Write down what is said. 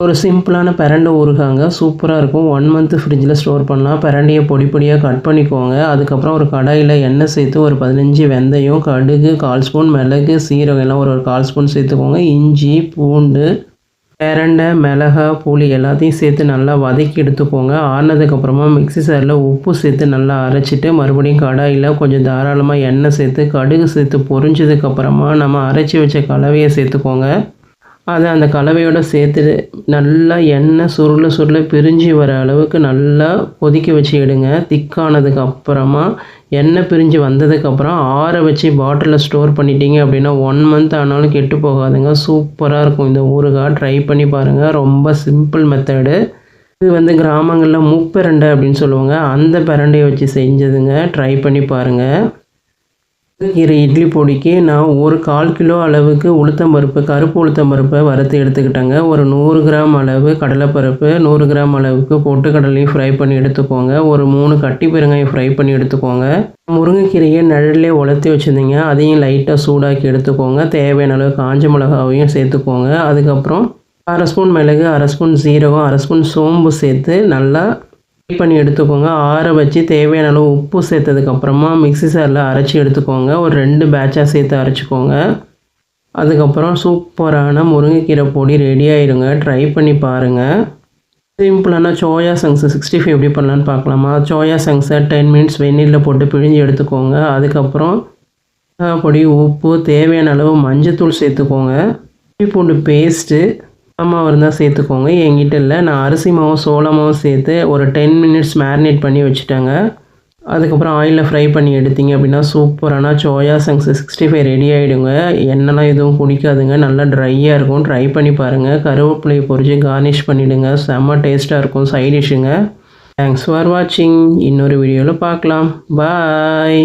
ஒரு சிம்பிளான பிரண்டை ஊறுகாங்க. சூப்பராக இருக்கும். 1 மந்த் ஃப்ரிட்ஜில் ஸ்டோர் பண்ணலாம். பிரண்டையை பொடி பொடியாக கட் பண்ணிக்கோங்க. அதுக்கப்புறம் ஒரு கடாயில் எண்ணெய் சேர்த்து ஒரு 15 வெந்தயம், கடுகு, 1/4 ஸ்பூன் மிளகு, சீரகம் எல்லாம் ஒரு 1/4 ஸ்பூன் சேர்த்துக்கோங்க. இஞ்சி, பூண்டு, பிரண்டை, மிளகாய், புளி எல்லாத்தையும் சேர்த்து நல்லா வதக்கி எடுத்துக்கோங்க. ஆறினதுக்கப்புறமா மிக்ஸி ஜாரில் உப்பு சேர்த்து நல்லா அரைச்சிட்டு மறுபடியும் கடாயில் கொஞ்சம் தாராளமாக எண்ணெய் சேர்த்து கடுகு சேர்த்து பொரிஞ்சதுக்கப்புறமா நம்ம அரைச்சி வச்ச கலவையை சேர்த்துக்கோங்க. அதை அந்த கலவையோடு சேர்த்து நல்லா எண்ணெய் சுருள பிரிஞ்சு வர அளவுக்கு நல்லா கொதிக்க வச்சு எடுங்க. திக்கானதுக்கு அப்புறமா எண்ணெய் பிரிஞ்சு வந்ததுக்கப்புறம் ஆற வச்சு பாட்டிலில் ஸ்டோர் பண்ணிட்டீங்க அப்படின்னா 1 மந்த் ஆனாலும் கெட்டு போகாதுங்க. சூப்பராக இருக்கும் இந்த ஊறுகாய். ட்ரை பண்ணி பாருங்கள். ரொம்ப சிம்பிள் மெத்தடு. இது கிராமங்களில் முப்பரண்டை அப்படின்னு சொல்லுவாங்க. அந்த பிரண்டையை வச்சு செஞ்சதுங்க. ட்ரை பண்ணி பாருங்கள். கீரை இட்லி பொடிக்கு நான் ஒரு 1/4 கிலோ அளவுக்கு உளுத்தம்பருப்பு, கருப்பு உளுத்தம்பருப்பை வறுத்து எடுத்துக்கிட்டேங்க. ஒரு 100 கிராம் அளவு கடலைப்பருப்பு, 100 கிராம் அளவுக்கு பொட்டுக்கடலையும் ஃப்ரை பண்ணி எடுத்துக்கோங்க. ஒரு 3 கட்டி பெருங்காயம் ஃப்ரை பண்ணி எடுத்துக்கோங்க. முருங்கைக்கீரையை நிழல்லே உலர்த்தி வச்சுருந்தீங்க. அதையும் லைட்டாக சூடாக்கி எடுத்துக்கோங்க. தேவையான அளவு காஞ்ச மிளகாவையும் சேர்த்துக்கோங்க. அதுக்கப்புறம் 1/2 ஸ்பூன் மிளகு, 1/2 ஸ்பூன் சீரகம், 1/2 ஸ்பூன் சோம்பு சேர்த்து நல்லா பண்ணி எடுத்துக்கோங்க. ஆற வச்சு தேவையான அளவு உப்பு சேர்த்ததுக்கப்புறமா மிக்ஸி ஜாரில் அரைச்சி எடுத்துக்கோங்க. ஒரு 2 பேட்சாக சேர்த்து அரைச்சிக்கோங்க. அதுக்கப்புறம் சூப்பரான முருங்கைக்கீரை பொடி ரெடி ஆயிருங்க. ட்ரை பண்ணி பாருங்கள். சிம்பிளான சோயா சங்க்ஸ் 65 எப்படி பண்ணலான்னு பார்க்கலாமா? சோயா சங்க்ஸை 10 மினிட்ஸ் வெந்நீரில் போட்டு பிழிஞ்சு எடுத்துக்கோங்க. அதுக்கப்புறம் பொடி, உப்பு, தேவையான அளவு மஞ்சத்தூள் சேர்த்துக்கோங்க. இஞ்சி பூண்டு பேஸ்ட்டு மாவு இருந்தால் சேர்த்துக்கோங்க. என்கிட்ட இல்லை. நான் அரிசி மாவும் சோள மாவும் சேர்த்து ஒரு 10 மினிட்ஸ் மேரினேட் பண்ணி வச்சுட்டேங்க. அதுக்கப்புறம் ஆயிலில் ஃப்ரை பண்ணி எடுத்தீங்க அப்படின்னா சூப்பரான சோயா சங்க்ஸ் 65 ரெடி ஆகிடுங்க. எண்ணெய்லாம் எதுவும் குடிக்காதுங்க. நல்லா ட்ரையாக இருக்கும். ட்ரை பண்ணி பாருங்கள். கருவேப்பிலையை பொரிச்சு கார்னிஷ் பண்ணிவிடுங்க. செம்ம டேஸ்ட்டாக இருக்கும். சைட் டிஷ்ஷுங்க. தேங்க்ஸ் ஃபார் வாட்சிங். இன்னொரு வீடியோவில் பார்க்கலாம். பாய்.